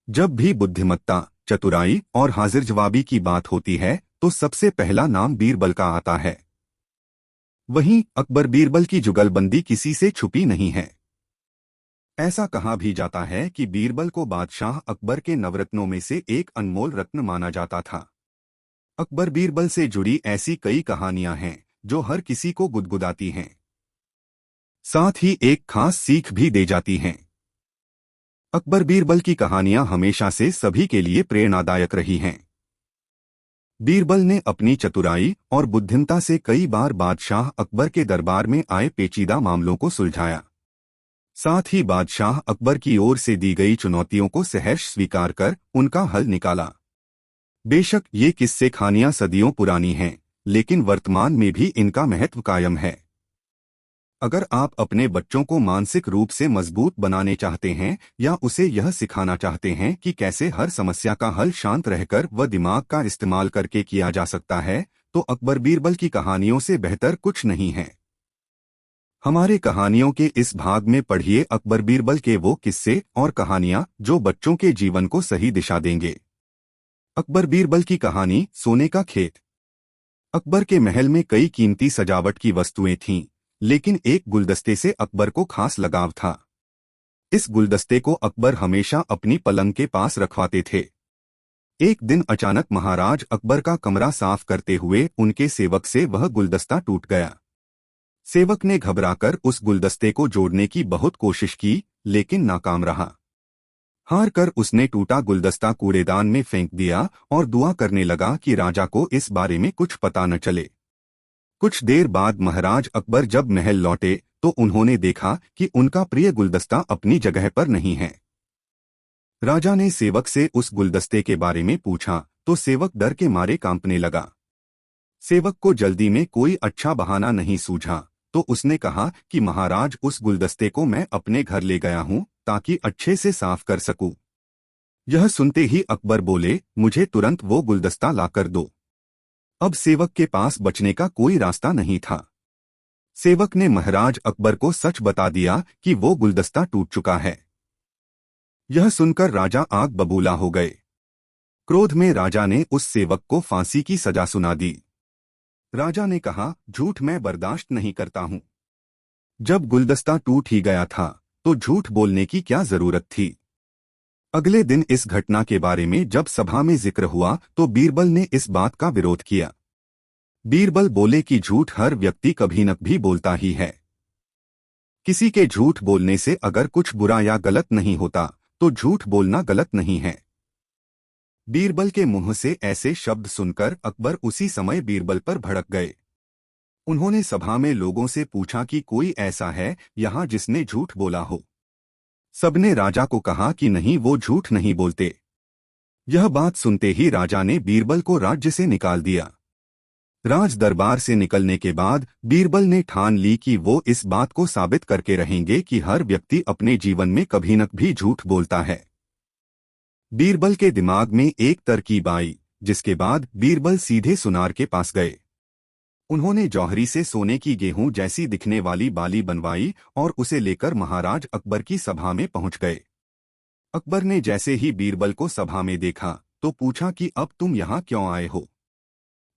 जब भी बुद्धिमत्ता, चतुराई और हाजिर जवाबी की बात होती है तो सबसे पहला नाम बीरबल का आता है। वहीं अकबर बीरबल की जुगलबंदी किसी से छुपी नहीं है। ऐसा कहा भी जाता है कि बीरबल को बादशाह अकबर के नवरत्नों में से एक अनमोल रत्न माना जाता था। अकबर बीरबल से जुड़ी ऐसी कई कहानियां हैं जो हर किसी को गुदगुदाती हैं, साथ ही एक खास सीख भी दे जाती हैं। अकबर बीरबल की कहानियां हमेशा से सभी के लिए प्रेरणादायक रही हैं। बीरबल ने अपनी चतुराई और बुद्धिमत्ता से कई बार बादशाह अकबर के दरबार में आए पेचीदा मामलों को सुलझाया। साथ ही बादशाह अकबर की ओर से दी गई चुनौतियों को सहर्ष स्वीकार कर उनका हल निकाला। बेशक ये किस्से कहानियां सदियों पुरानी हैं, लेकिन वर्तमान में भी इनका महत्व कायम है। अगर आप अपने बच्चों को मानसिक रूप से मजबूत बनाने चाहते हैं या उसे यह सिखाना चाहते हैं कि कैसे हर समस्या का हल शांत रहकर व दिमाग का इस्तेमाल करके किया जा सकता है, तो अकबर बीरबल की कहानियों से बेहतर कुछ नहीं है। हमारे कहानियों के इस भाग में पढ़िए अकबर बीरबल के वो किस्से और कहानियां जो बच्चों के जीवन को सही दिशा देंगे। अकबर बीरबल की कहानी, सोने का खेत। अकबर के महल में कई कीमती सजावट की वस्तुएं थीं, लेकिन एक गुलदस्ते से अकबर को खास लगाव था। इस गुलदस्ते को अकबर हमेशा अपनी पलंग के पास रखवाते थे। एक दिन अचानक महाराज अकबर का कमरा साफ करते हुए उनके सेवक से वह गुलदस्ता टूट गया। सेवक ने घबराकर उस गुलदस्ते को जोड़ने की बहुत कोशिश की, लेकिन नाकाम रहा। हार कर उसने टूटा गुलदस्ता कूड़ेदान में फेंक दिया और दुआ करने लगा कि राजा को इस बारे में कुछ पता न चले। कुछ देर बाद महाराज अकबर जब महल लौटे तो उन्होंने देखा कि उनका प्रिय गुलदस्ता अपनी जगह पर नहीं है। राजा ने सेवक से उस गुलदस्ते के बारे में पूछा तो सेवक डर के मारे कांपने लगा। सेवक को जल्दी में कोई अच्छा बहाना नहीं सूझा, तो उसने कहा कि महाराज, उस गुलदस्ते को मैं अपने घर ले गया हूं ताकि अच्छे से साफ कर सकूं। यह सुनते ही अकबर बोले, मुझे तुरंत वो गुलदस्ता लाकर दो। अब सेवक के पास बचने का कोई रास्ता नहीं था। सेवक ने महाराज अकबर को सच बता दिया कि वो गुलदस्ता टूट चुका है। यह सुनकर राजा आग बबूला हो गए। क्रोध में राजा ने उस सेवक को फांसी की सजा सुना दी। राजा ने कहा, झूठ मैं बर्दाश्त नहीं करता हूं। जब गुलदस्ता टूट ही गया था तो झूठ बोलने की क्या जरूरत थी। अगले दिन इस घटना के बारे में जब सभा में जिक्र हुआ तो बीरबल ने इस बात का विरोध किया। बीरबल बोले कि झूठ हर व्यक्ति कभी न कभी बोलता ही है। किसी के झूठ बोलने से अगर कुछ बुरा या गलत नहीं होता तो झूठ बोलना गलत नहीं है। बीरबल के मुंह से ऐसे शब्द सुनकर अकबर उसी समय बीरबल पर भड़क गए। उन्होंने सभा में लोगों से पूछा कि कोई ऐसा है यहाँ जिसने झूठ बोला हो। सबने राजा को कहा कि नहीं, वो झूठ नहीं बोलते। यह बात सुनते ही राजा ने बीरबल को राज्य से निकाल दिया। राज दरबार से निकलने के बाद बीरबल ने ठान ली कि वो इस बात को साबित करके रहेंगे कि हर व्यक्ति अपने जीवन में कभी न कभी झूठ बोलता है। बीरबल के दिमाग में एक तरकीब आई, जिसके बाद बीरबल सीधे सुनार के पास गए। उन्होंने जौहरी से सोने की गेहूं जैसी दिखने वाली बाली बनवाई और उसे लेकर महाराज अकबर की सभा में पहुंच गए। अकबर ने जैसे ही बीरबल को सभा में देखा तो पूछा कि अब तुम यहाँ क्यों आए हो।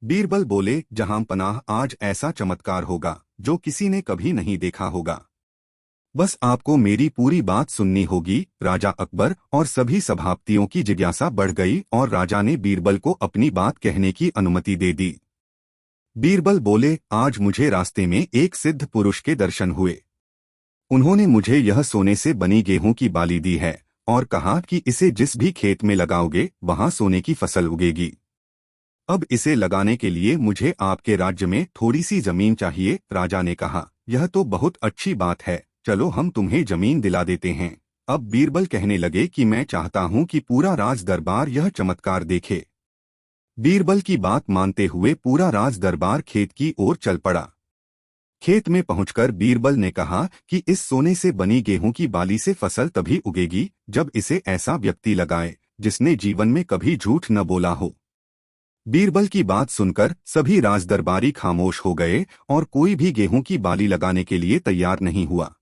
बीरबल बोले, जहांपनाह, आज ऐसा चमत्कार होगा जो किसी ने कभी नहीं देखा होगा। बस आपको मेरी पूरी बात सुननी होगी। राजा अकबर और सभी सभापतियों की जिज्ञासा बढ़ गई और राजा ने बीरबल को अपनी बात कहने की अनुमति दे दी। बीरबल बोले, आज मुझे रास्ते में एक सिद्ध पुरुष के दर्शन हुए। उन्होंने मुझे यह सोने से बनी गेहूं की बाली दी है और कहा कि इसे जिस भी खेत में लगाओगे वहां सोने की फसल उगेगी। अब इसे लगाने के लिए मुझे आपके राज्य में थोड़ी सी जमीन चाहिए। राजा ने कहा, यह तो बहुत अच्छी बात है, चलो हम तुम्हें जमीन दिला देते हैं। अब बीरबल कहने लगे कि मैं चाहता हूं कि पूरा राज दरबार यह चमत्कार देखे। बीरबल की बात मानते हुए पूरा राज दरबार खेत की ओर चल पड़ा। खेत में पहुंचकर बीरबल ने कहा कि इस सोने से बनी गेहूं की बाली से फसल तभी उगेगी जब इसे ऐसा व्यक्ति लगाए जिसने जीवन में कभी झूठ न बोला हो। बीरबल की बात सुनकर सभी राजदरबारी खामोश हो गए और कोई भी गेहूं की बाली लगाने के लिए तैयार नहीं हुआ।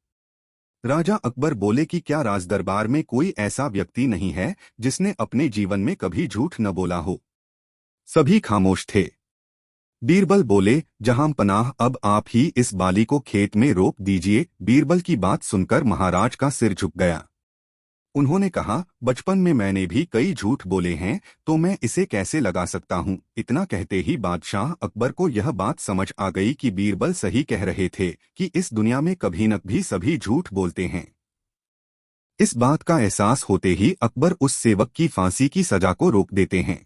राजा अकबर बोले कि क्या राजदरबार में कोई ऐसा व्यक्ति नहीं है जिसने अपने जीवन में कभी झूठ न बोला हो। सभी खामोश थे। बीरबल बोले, जहां पनाह, अब आप ही इस बाली को खेत में रोक दीजिए। बीरबल की बात सुनकर महाराज का सिर झुक गया। उन्होंने कहा, बचपन में मैंने भी कई झूठ बोले हैं, तो मैं इसे कैसे लगा सकता हूँ। इतना कहते ही बादशाह अकबर को यह बात समझ आ गई कि बीरबल सही कह रहे थे कि इस दुनिया में कभी न कभी सभी झूठ बोलते हैं। इस बात का एहसास होते ही अकबर उस सेवक की फांसी की सजा को रोक देते हैं।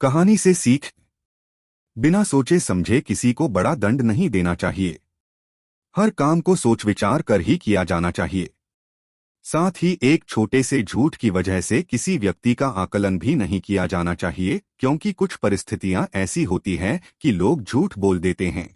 कहानी से सीख, बिना सोचे समझे किसी को बड़ा दंड नहीं देना चाहिए। हर काम को सोच विचार कर ही किया जाना चाहिए। साथ ही एक छोटे से झूठ की वजह से किसी व्यक्ति का आकलन भी नहीं किया जाना चाहिए, क्योंकि कुछ परिस्थितियां ऐसी होती हैं कि लोग झूठ बोल देते हैं।